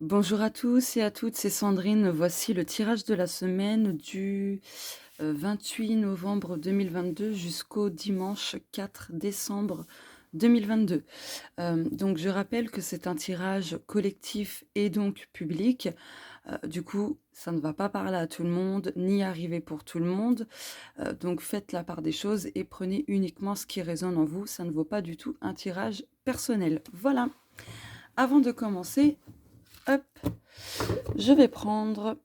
Bonjour à tous et à toutes, c'est Sandrine. Voici le tirage de la semaine du 28 novembre 2022 jusqu'au dimanche 4 décembre 2022. Donc je rappelle que c'est un tirage collectif et donc public. Du coup, ça ne va pas parler à tout le monde, ni arriver pour tout le monde. Donc faites la part des choses et prenez uniquement ce qui résonne en vous. Ça ne vaut pas du tout un tirage personnel. Voilà. Avant de commencer, hop, je vais prendre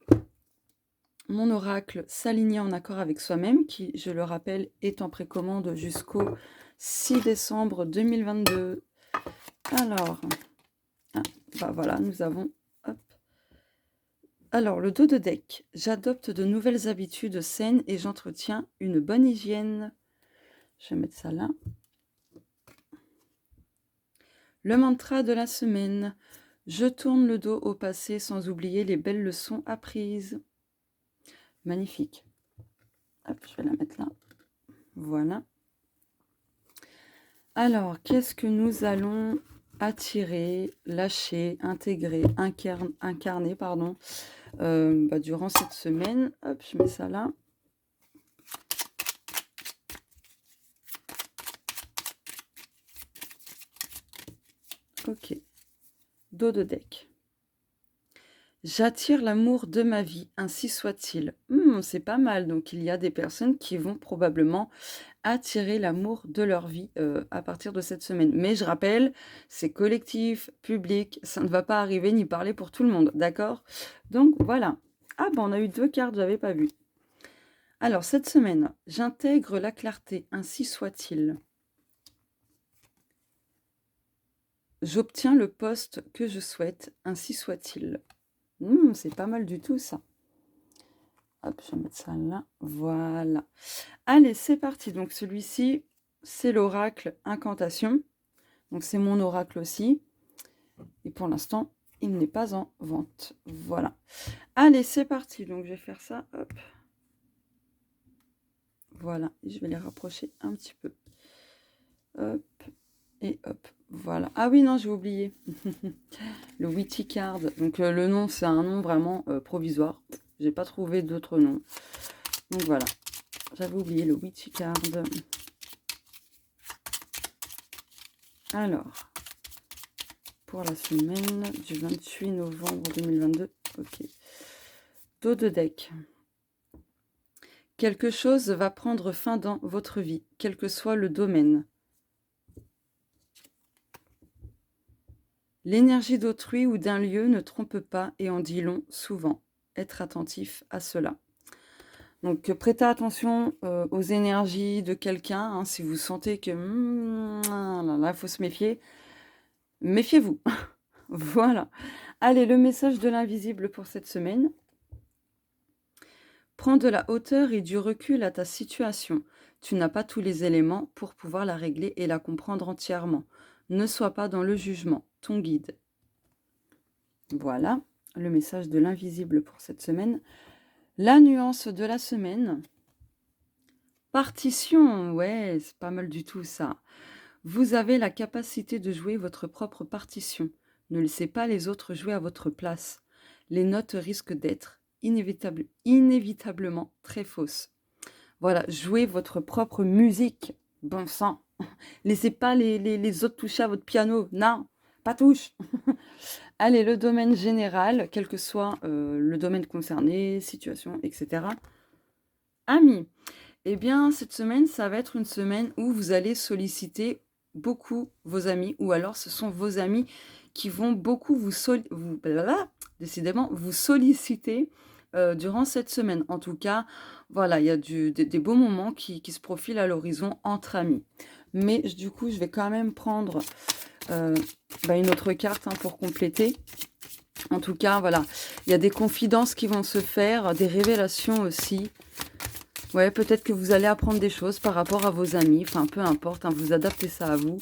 mon oracle s'aligner en accord avec soi-même, qui, je le rappelle, est en précommande jusqu'au 6 décembre 2022. Alors, bah voilà, nous avons... Hop. Alors, le dos de deck. J'adopte de nouvelles habitudes saines et j'entretiens une bonne hygiène. Je vais mettre ça là. Le mantra de la semaine. Je tourne le dos au passé sans oublier les belles leçons apprises. Magnifique. Hop, je vais la mettre là. Voilà. Alors, qu'est-ce que nous allons attirer, lâcher, intégrer, incarner, pardon, durant cette semaine? Hop, je mets ça là. Ok. Dos de deck. J'attire l'amour de ma vie, ainsi soit-il. C'est pas mal. Donc, il y a des personnes qui vont probablement attirer l'amour de leur vie à partir de cette semaine. Mais je rappelle, c'est collectif, public, ça ne va pas arriver ni parler pour tout le monde, d'accord? Donc, voilà. Ah, on a eu 2 cartes, j'avais pas vu. Alors, cette semaine, j'intègre la clarté, ainsi soit-il. J'obtiens le poste que je souhaite, ainsi soit-il. C'est pas mal du tout, ça. Hop, je vais mettre ça là. Voilà. Allez, c'est parti. Donc, celui-ci, c'est l'oracle incantation. Donc, c'est mon oracle aussi. Et pour l'instant, il n'est pas en vente. Voilà. Allez, c'est parti. Donc, je vais faire ça. Hop. Voilà. Et je vais les rapprocher un petit peu. Hop. Et hop. Voilà. Ah oui, non, j'ai oublié. Le Witty Card. Donc, le nom, c'est un nom vraiment provisoire. J'ai pas trouvé d'autres noms. Donc, voilà. J'avais oublié le Witchy Card. Alors, pour la semaine du 28 novembre 2022. Ok. Dos de deck. Quelque chose va prendre fin dans votre vie, quel que soit le domaine. L'énergie d'autrui ou d'un lieu ne trompe pas et en dit long souvent. Être attentif à cela. Donc, prêtez attention aux énergies de quelqu'un. Si vous sentez que là, il faut se méfier, méfiez-vous. Voilà. Allez, le message de l'invisible pour cette semaine. Prends de la hauteur et du recul à ta situation. Tu n'as pas tous les éléments pour pouvoir la régler et la comprendre entièrement. Ne sois pas dans le jugement. Ton guide. Voilà le message de l'invisible pour cette semaine. La nuance de la semaine. Partition, ouais, c'est pas mal du tout ça. Vous avez la capacité de jouer votre propre partition. Ne laissez pas les autres jouer à votre place. Les notes risquent d'être inévitablement très fausses. Voilà, jouez votre propre musique. Bon sang. Laissez pas les autres toucher à votre piano. Non, pas touche. Allez, le domaine général, quel que soit le domaine concerné, situation, etc. Amis. Eh bien, cette semaine, ça va être une semaine où vous allez solliciter beaucoup vos amis, ou alors ce sont vos amis qui vont beaucoup décidément, vous solliciter durant cette semaine. En tout cas, voilà, il y a des beaux moments qui se profilent à l'horizon entre amis. Mais du coup, je vais quand même prendre une autre carte pour compléter. En tout cas, voilà, il y a des confidences qui vont se faire, des révélations aussi. Ouais, peut-être que vous allez apprendre des choses par rapport à vos amis. Enfin, peu importe, vous adaptez ça à vous.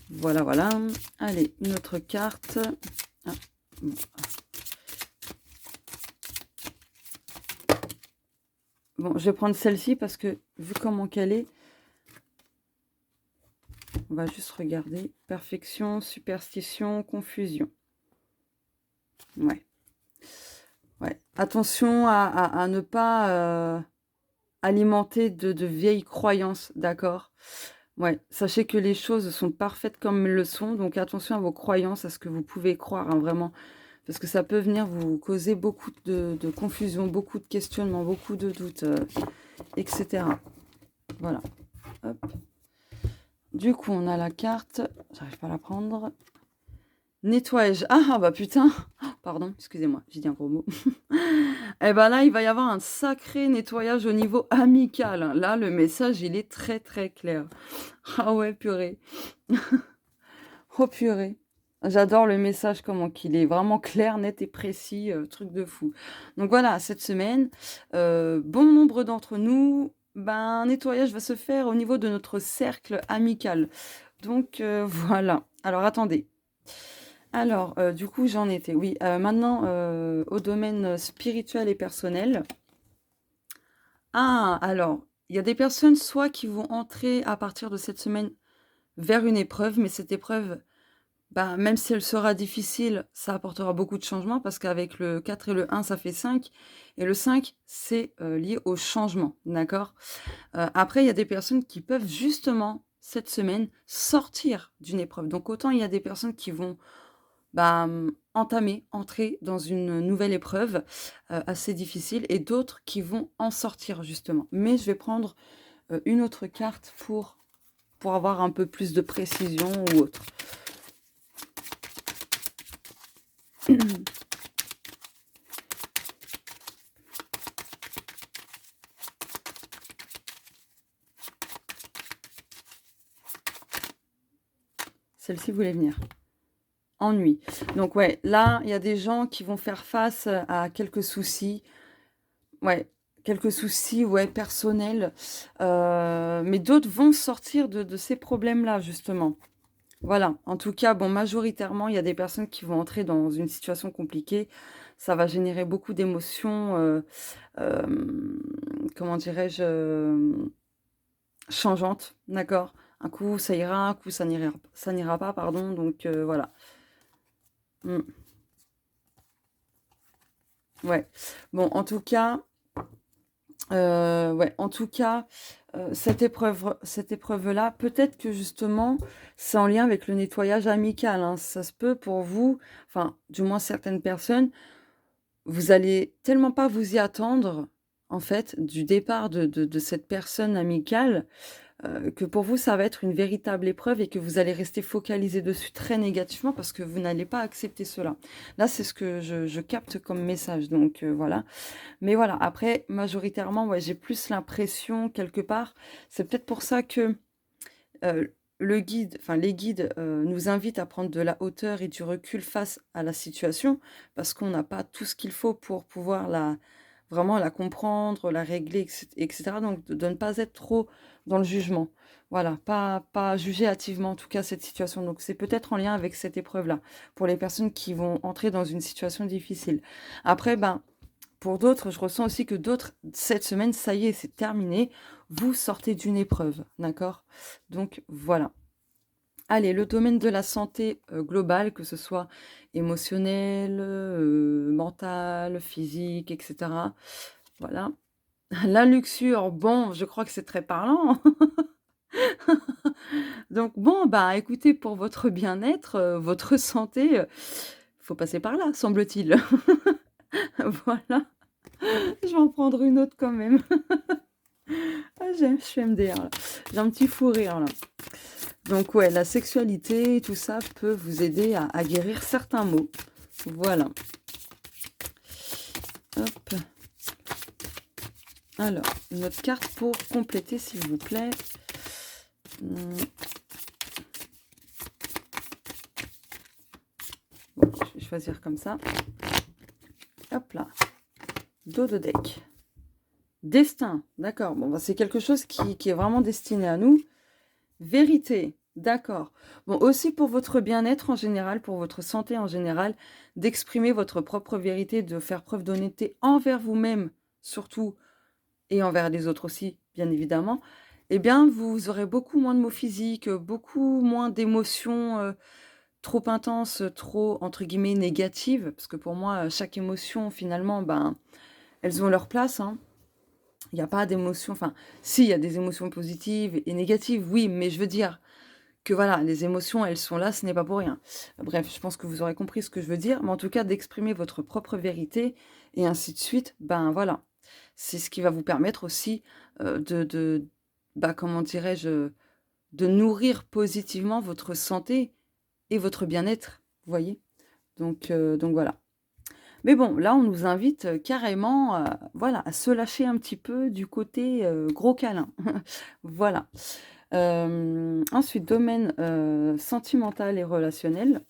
Voilà, voilà. Allez, une autre carte. Ah, bon. Bon, je vais prendre celle-ci parce que, vu comment qu'elle est, on va juste regarder. Perfection, superstition, confusion. Ouais, ouais. Attention à ne pas alimenter de vieilles croyances, d'accord? Ouais, sachez que les choses sont parfaites comme elles le sont, donc attention à vos croyances, à ce que vous pouvez croire, hein, vraiment. Parce que ça peut venir vous causer beaucoup de confusion, beaucoup de questionnements, beaucoup de doutes, etc. Voilà. Hop. Du coup, on a la carte. J'arrive pas à la prendre. Nettoyage. Ah, bah putain. Pardon, excusez-moi, j'ai dit un gros mot. Eh ben là, il va y avoir un sacré nettoyage au niveau amical, hein. Là, le message, il est très très clair. Ah ouais, purée. Oh purée. J'adore le message, comment qu'il est vraiment clair, net et précis, truc de fou. Donc voilà, cette semaine, bon nombre d'entre nous, ben, un nettoyage va se faire au niveau de notre cercle amical. Donc voilà. Alors attendez. Alors, du coup, j'en étais, oui. Maintenant, au domaine spirituel et personnel. Ah, alors, il y a des personnes soit qui vont entrer à partir de cette semaine vers une épreuve, mais cette épreuve, bah, même si elle sera difficile, ça apportera beaucoup de changements parce qu'avec le 4 et le 1, ça fait 5 et le 5, c'est, lié au changement, d'accord? Après, il y a des personnes qui peuvent justement, cette semaine, sortir d'une épreuve. Donc autant il y a des personnes qui vont, bah, entamer, entrer dans une nouvelle épreuve, assez difficile et d'autres qui vont en sortir justement. Mais je vais prendre, une autre carte pour avoir un peu plus de précision ou autre. Celle-ci voulait venir. Ennui. Donc ouais, là, il y a des gens qui vont faire face à quelques soucis. Ouais, quelques soucis, ouais, personnels. Mais d'autres vont sortir de ces problèmes-là, justement. Voilà. En tout cas, bon, majoritairement, il y a des personnes qui vont entrer dans une situation compliquée. Ça va générer beaucoup d'émotions, comment dirais-je, changeantes, d'accord? Un coup, ça ira, un coup, ça n'ira pas, pardon. Donc, voilà. Mm. Ouais. Bon, en tout cas, ouais, en tout cas, cette épreuve-là, peut-être que justement, c'est en lien avec le nettoyage amical, hein. Ça se peut pour vous, enfin, du moins certaines personnes, vous allez tellement pas vous y attendre, en fait, du départ de cette personne amicale, que pour vous, ça va être une véritable épreuve et que vous allez rester focalisé dessus très négativement parce que vous n'allez pas accepter cela. Là, c'est ce que je capte comme message, donc voilà. Mais voilà, après, majoritairement, ouais, j'ai plus l'impression, quelque part, c'est peut-être pour ça que le guide, enfin les guides, nous invitent à prendre de la hauteur et du recul face à la situation, parce qu'on n'a pas tout ce qu'il faut pour pouvoir vraiment la comprendre, la régler, etc. Donc de ne pas être trop dans le jugement. Voilà, pas juger hâtivement en tout cas cette situation. Donc c'est peut-être en lien avec cette épreuve-là, pour les personnes qui vont entrer dans une situation difficile. Après, ben, pour d'autres, je ressens aussi que d'autres, cette semaine, ça y est, c'est terminé. Vous sortez d'une épreuve, d'accord? Donc voilà. Allez, le domaine de la santé globale, que ce soit émotionnel, mental, physique, etc. Voilà. La luxure, bon, je crois que c'est très parlant. Donc bon, bah écoutez, pour votre bien-être, votre santé, faut passer par là, semble-t-il. Voilà. Je vais en prendre une autre quand même. Ah, je suis MDR là. J'ai un petit fou rire là. Donc ouais, la sexualité, tout ça peut vous aider à guérir certains maux. Voilà. Hop. Alors, une autre carte pour compléter, s'il vous plaît. Bon, je vais choisir comme ça. Hop là. Dos de deck. Destin, d'accord. Bon, bah, c'est quelque chose qui est vraiment destiné à nous. Vérité, d'accord. Bon, aussi pour votre bien-être en général, pour votre santé en général, d'exprimer votre propre vérité, de faire preuve d'honnêteté envers vous-même, surtout, et envers les autres aussi, bien évidemment, eh bien, vous aurez beaucoup moins de mots physiques, beaucoup moins d'émotions trop intense, trop entre guillemets «négative», parce que pour moi, chaque émotion finalement, ben, elles ont leur place, hein. Il y a pas d'émotion enfin, si, il y a des émotions positives et négatives, oui, mais je veux dire que voilà, les émotions, elles sont là, ce n'est pas pour rien. Bref, je pense que vous aurez compris ce que je veux dire, mais en tout cas d'exprimer votre propre vérité et ainsi de suite, ben, voilà. C'est ce qui va vous permettre aussi, bah, comment dirais-je? De nourrir positivement votre santé et votre bien-être, vous voyez? Donc voilà. Mais bon, là, on nous invite, carrément, voilà, à se lâcher un petit peu du côté, gros câlin. Voilà. Ensuite, domaine, sentimental et relationnel.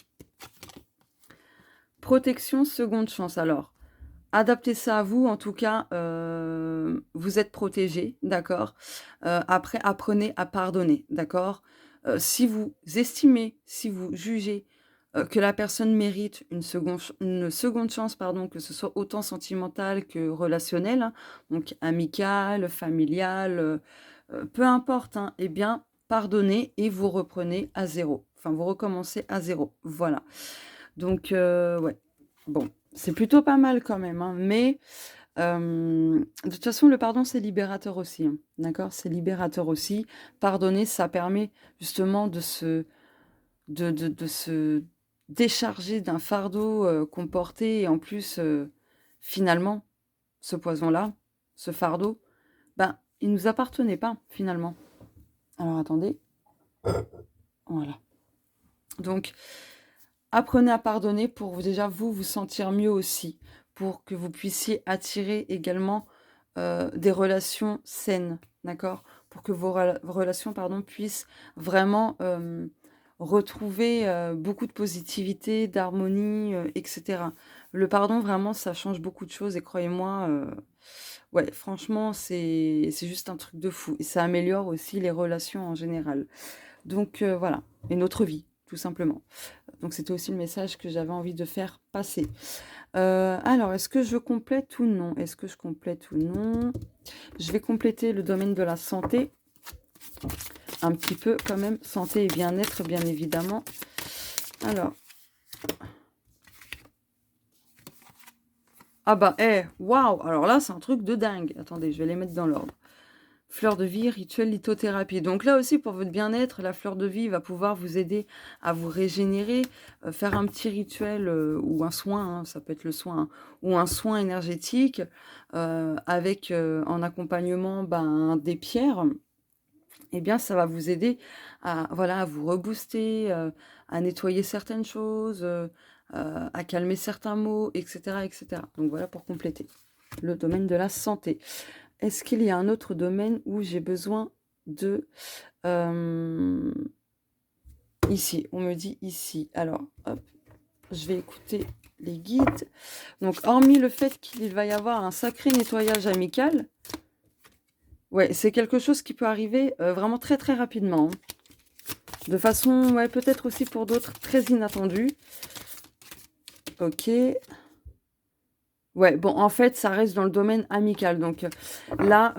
Protection, seconde chance. Alors, adaptez ça à vous, en tout cas, vous êtes protégés, d'accord? Après, apprenez à pardonner, d'accord? Si vous estimez, si vous jugez, que la personne mérite une seconde chance, pardon, que ce soit autant sentimentale que relationnelle, hein, donc amicale, familiale, peu importe, hein, eh bien, pardonnez et vous reprenez à zéro. Enfin, vous recommencez à zéro. Voilà. Donc ouais, bon, c'est plutôt pas mal quand même, hein, mais de toute façon, le pardon, c'est libérateur aussi, hein, d'accord? C'est libérateur aussi. Pardonner, ça permet justement de se décharger d'un fardeau, qu'on portait et en plus, finalement, ce poison-là, ce fardeau, ben, il nous appartenait pas, finalement. Alors attendez, voilà. Donc apprenez à pardonner pour déjà vous sentir mieux aussi, pour que vous puissiez attirer également, des relations saines, d'accord? Pour que vos relations, pardon, puissent vraiment, retrouver, beaucoup de positivité, d'harmonie, et cetera. Le pardon, vraiment, ça change beaucoup de choses et croyez-moi, ouais, franchement, c'est juste un truc de fou et ça améliore aussi les relations en général. Donc voilà, et notre vie, tout simplement. Donc c'était aussi le message que j'avais envie de faire passer. Alors, est-ce que je complète ou non? Est-ce que je complète ou non? Je vais compléter le domaine de la santé, un petit peu quand même, santé et bien-être, bien évidemment. Alors, ah bah, waouh! Alors là, c'est un truc de dingue. Attendez, je vais les mettre dans l'ordre. Fleur de vie, rituel, lithothérapie. Donc là aussi, pour votre bien-être, la fleur de vie va pouvoir vous aider à vous régénérer, faire un petit rituel ou un soin, hein, ça peut être le soin, hein, ou un soin énergétique avec en accompagnement ben, des pierres. Eh bien, ça va vous aider à, voilà, à vous rebooster, à nettoyer certaines choses, à calmer certains maux, etc., etc. Donc voilà pour compléter le domaine de la santé. Est-ce qu'il y a un autre domaine où j'ai besoin de... ici, on me dit ici. Alors, hop, je vais écouter les guides. Donc, hormis le fait qu'il va y avoir un sacré nettoyage amical, ouais, c'est quelque chose qui peut arriver vraiment très très rapidement, hein. De façon, ouais, peut-être aussi pour d'autres, très inattendue. Ok. Ouais, bon, en fait, ça reste dans le domaine amical. Donc là,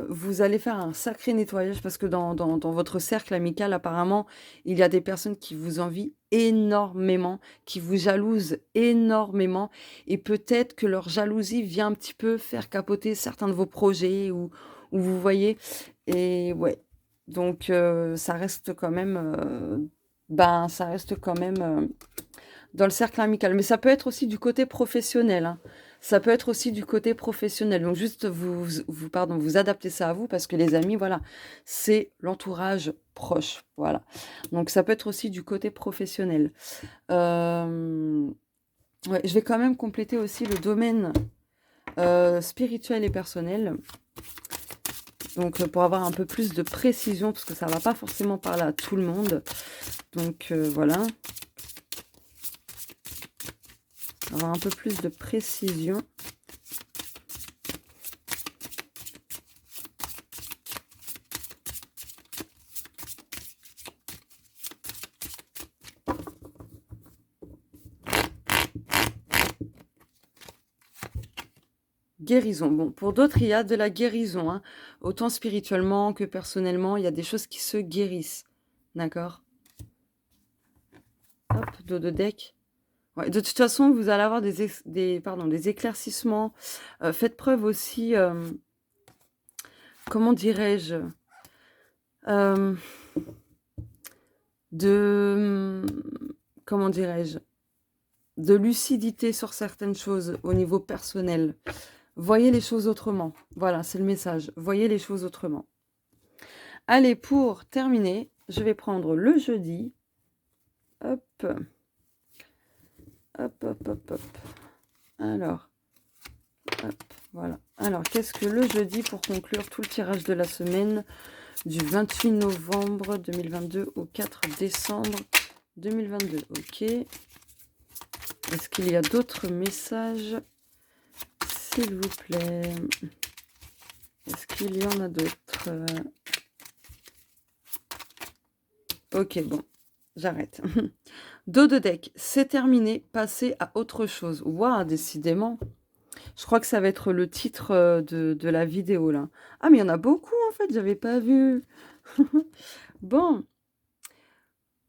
vous allez faire un sacré nettoyage parce que dans votre cercle amical, apparemment, il y a des personnes qui vous envient énormément, qui vous jalousent énormément. Et peut-être que leur jalousie vient un petit peu faire capoter certains de vos projets ou vous voyez. Et ouais, donc ça reste quand même, ben, ça reste quand même dans le cercle amical. Mais ça peut être aussi du côté professionnel, hein. Ça peut être aussi du côté professionnel. Donc juste pardon, vous adaptez ça à vous parce que les amis, voilà, c'est l'entourage proche. Voilà. Donc ça peut être aussi du côté professionnel. Ouais, je vais quand même compléter aussi le domaine spirituel et personnel. Donc pour avoir un peu plus de précision, parce que ça ne va pas forcément parler à tout le monde. Donc voilà. Avoir un peu plus de précision. Guérison. Bon, pour d'autres, il y a de la guérison, hein. Autant spirituellement que personnellement, il y a des choses qui se guérissent. D'accord? Hop. 4 dos de deck. Ouais, de toute façon, vous allez avoir des éclaircissements. Faites preuve aussi, comment dirais-je, euh, de, comment dirais-je, de lucidité sur certaines choses au niveau personnel. Voyez les choses autrement. Voilà, c'est le message. Voyez les choses autrement. Allez, pour terminer, je vais prendre le jeudi. Hop. Hop, hop, hop, hop. Alors, hop, voilà. Alors, qu'est-ce que le jeudi pour conclure tout le tirage de la semaine du 28 novembre 2022 au 4 décembre 2022. Ok. Est-ce qu'il y a d'autres messages, s'il vous plaît? Est-ce qu'il y en a d'autres? Ok, bon, j'arrête. Dos de deck, c'est terminé, passez à autre chose. Waouh, décidément. Je crois que ça va être le titre de la vidéo, là. Ah, mais il y en a beaucoup, en fait, j'avais pas vu. Bon.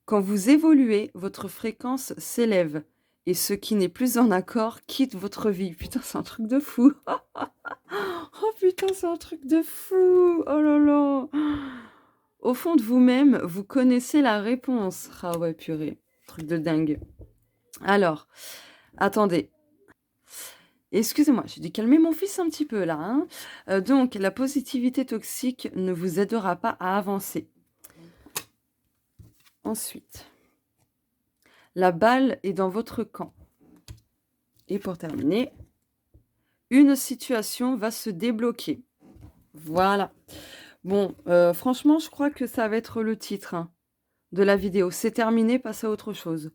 Quand vous évoluez, votre fréquence s'élève. Et ce qui n'est plus en accord quitte votre vie. Putain, c'est un truc de fou. Oh putain, c'est un truc de fou. Oh là là. Au fond de vous-même, vous connaissez la réponse. Ah ouais, purée. Truc de dingue. Alors, attendez. Excusez-moi, j'ai dû calmer mon fils un petit peu là. Hein. Donc, la positivité toxique ne vous aidera pas à avancer. Ensuite, la balle est dans votre camp. Et pour terminer, une situation va se débloquer. Voilà. Bon, franchement, je crois que ça va être le titre de la vidéo. C'est terminé, passe à autre chose.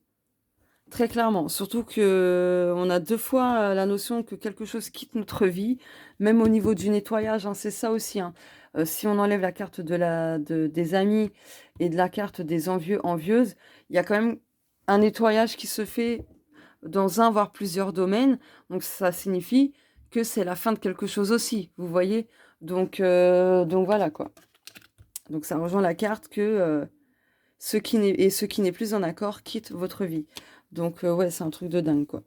Très clairement. Surtout que on a 2 fois la notion que quelque chose quitte notre vie, même au niveau du nettoyage, c'est ça aussi. Si on enlève la carte des amis et de la carte des envieux, envieuses, il y a quand même un nettoyage qui se fait dans un, voire plusieurs domaines. Donc ça signifie que c'est la fin de quelque chose aussi, vous voyez. Donc voilà quoi. Donc ça rejoint la carte que ce qui n'est plus en accord quitte votre vie. Donc ouais, c'est un truc de dingue quoi.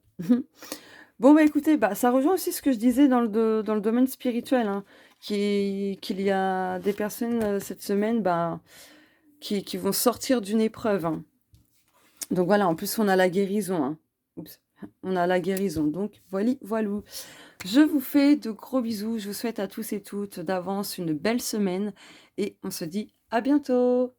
Bon bah écoutez, ça rejoint aussi ce que je disais dans le domaine spirituel, qu'il y a des personnes cette semaine qui vont sortir d'une épreuve. Donc voilà, en plus on a la guérison. Oups. On a la guérison, donc voilou. Je vous fais de gros bisous, je vous souhaite à tous et toutes d'avance une belle semaine et on se dit à bientôt.